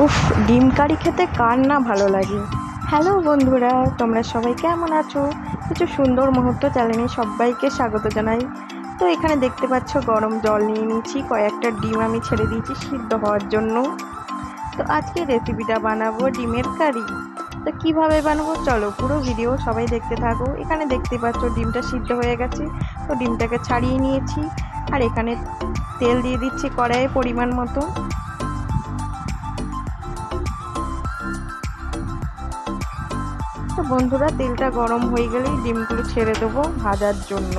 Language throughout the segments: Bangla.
উফ, ডিম কারি খেতে কার না ভালো লাগে। হ্যালো বন্ধুরা, তোমরা সবাই কেমন আছো? কিছু সুন্দর মুহূর্ত চ্যানেলে সবাইকে স্বাগত জানাই। তো এখানে দেখতে পাচ্ছ গরম জল নিয়ে নিয়েছি, কয়েকটা ডিম আমি ছেড়ে দিয়েছি সিদ্ধ হওয়ার জন্য। তো আজকে রেসিপিটা বানাবো ডিমের কারি। তো কিভাবে বানাবো চলো পুরো ভিডিও সবাই দেখতে থাকো। এখানে দেখতে পাচ্ছ ডিমটা সিদ্ধ হয়ে গেছে, তো ডিমটাকে ছাড়িয়ে নিয়েছি। আর এখানে তেল দিয়ে দিচ্ছি কড়াইয়ে পরিমাণ মতো। তো বন্ধুরা, তেলটা গরম হয়ে গেলেই ডিমগুলো ছেড়ে দেবো ভাজার জন্য।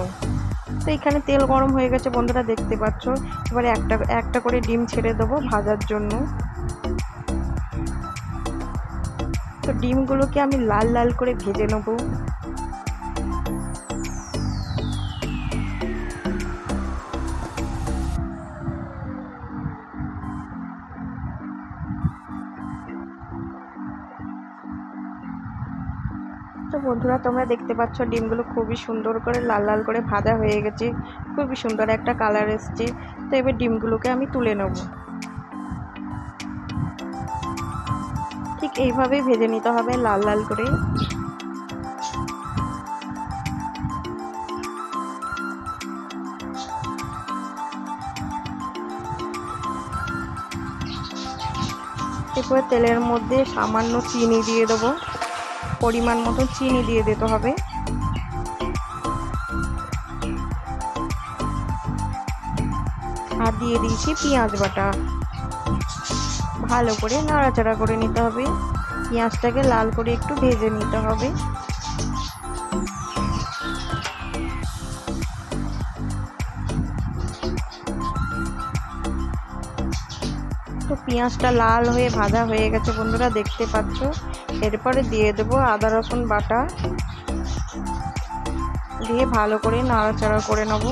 তো এখানে তেল গরম হয়ে গেছে বন্ধুরা, দেখতে পাচ্ছ। এবারে একটা একটা করে ডিম ছেড়ে দেবো ভাজার জন্য। তো ডিমগুলোকে আমি লাল লাল করে ভেজে নেবো। তো বন্ধুরা, তোমরা দেখতে পাচ্ছ ডিমগুলো খুবই সুন্দর করে লাল লাল করে ভাজা হয়ে গেছে, খুবই সুন্দর একটা কালার এসছে। তো এবার ডিমগুলোকে আমি তুলে নেব। ঠিক এইভাবেই ভেজে নিতে হবে লাল লাল করে। এরপর তেলের মধ্যে সামান্য চিনি দিয়ে দেবো, পরিমাণ মতো চিনি দিয়ে দিতে হবে। আর দিয়ে দিয়েছি পেঁয়াজ বাটা। ভালো করে নাড়াচাড়া করে নিতে হবে, পেঁয়াজটাকে লাল করে একটু ভেজে নিতে হবে। তো পেঁয়াজটা লাল হয়ে ভাজা হয়ে গেছে বন্ধুরা, দেখতে পাচ্ছ। এরপরে দিয়ে দেবো আদা রসুন বাটা, দিয়ে ভালো করে নাড়াচাড়া করে নেব।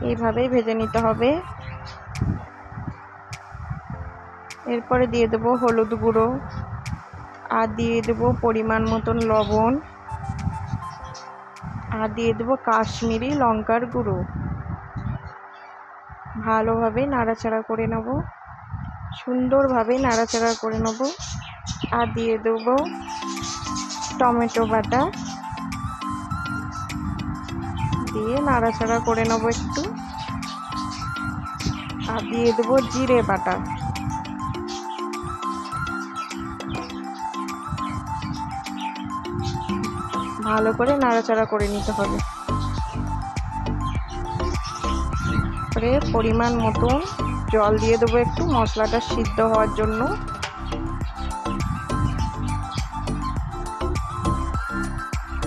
এইভাবেই ভেজে নিতে হবে। এরপরে দিয়ে দেবো হলুদ গুঁড়ো, আর দিয়ে দেবো পরিমাণ মতন লবণ, আর দিয়ে দেবো কাশ্মীরি লঙ্কার গুঁড়ো। ভালোভাবে নাড়াচাড়া করে নেব, সুন্দরভাবে নাড়াচাড়া করে নেব। আর দিয়ে দেবো টমেটো বাটা, দিয়ে নাড়াচাড়া করে নেব একটু। আর দিয়ে দেবো জিরে বাটা। ভালো করে নাড়াচাড়া করে নিতে হবে। পরে পরিমাণ মতন জল দিয়ে দেবো একটু মশলাটা সিদ্ধ হওয়ার জন্য।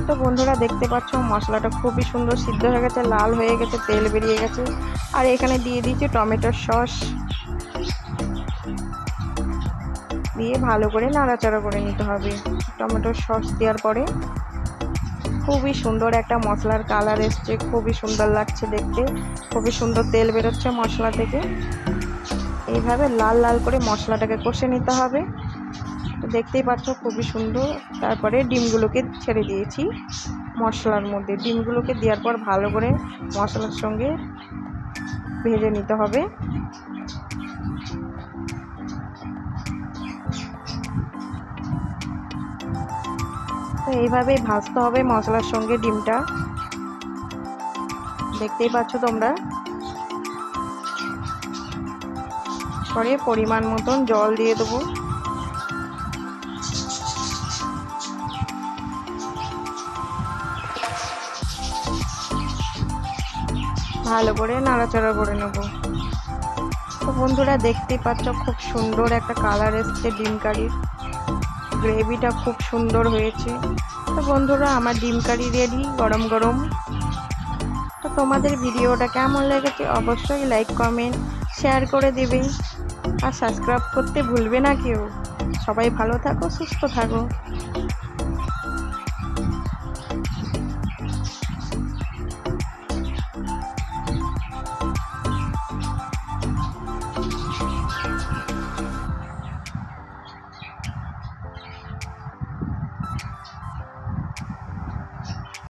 তো বন্ধুরা, দেখতে পাচ্ছ মশলাটা খুবই সুন্দর সিদ্ধ হয়ে গেছে, লাল হয়ে গেছে, তেল বেরিয়ে গেছে। আর এখানে দিয়ে দিয়েছি টমেটোর সস, দিয়ে ভালো করে নাড়াচাড়া করে নিতে হবে। টমেটোর সস দেওয়ার পরে খুবই সুন্দর একটা মশলার কালার এসছে, খুবই সুন্দর লাগছে দেখতে, খুবই সুন্দর তেল বেরোচ্ছে মশলা থেকে। এইভাবে লাল লাল করে মশলাটাকে কষে নিতে হবে। তো দেখতেই পাচ্ছ খুবই সুন্দর। তারপরে ডিমগুলোকে ছেড়ে দিয়েছি মশলার মধ্যে। ডিমগুলোকে দেওয়ার পর ভালো করে মশলার সঙ্গে ভেজে নিতে হবে। তো এইভাবেই ভাজতে হবে মশলার সঙ্গে ডিমটা, দেখতেই পাচ্ছ তোমরা। পরে পরিমাণ মতন জল দিয়ে দেবো। ভালো করে নাড়াচাড়া করে নেব। তো বন্ধুরা, দেখতেই পাচ্ছ খুব সুন্দর একটা কালার এসছে ডিম কারির, গ্রেভিটা খুব সুন্দর হয়েছে। তো বন্ধুরা, আমার ডিম কারি রেডি গরম গরম। তো তোমাদের ভিডিওটা কেমন লেগেছে অবশ্যই লাইক কমেন্ট শেয়ার করে দেবে, আর সাবস্ক্রাইব করতে ভুলবে না কেউ। সবাই ভালো থাকো, সুস্থ থাকো।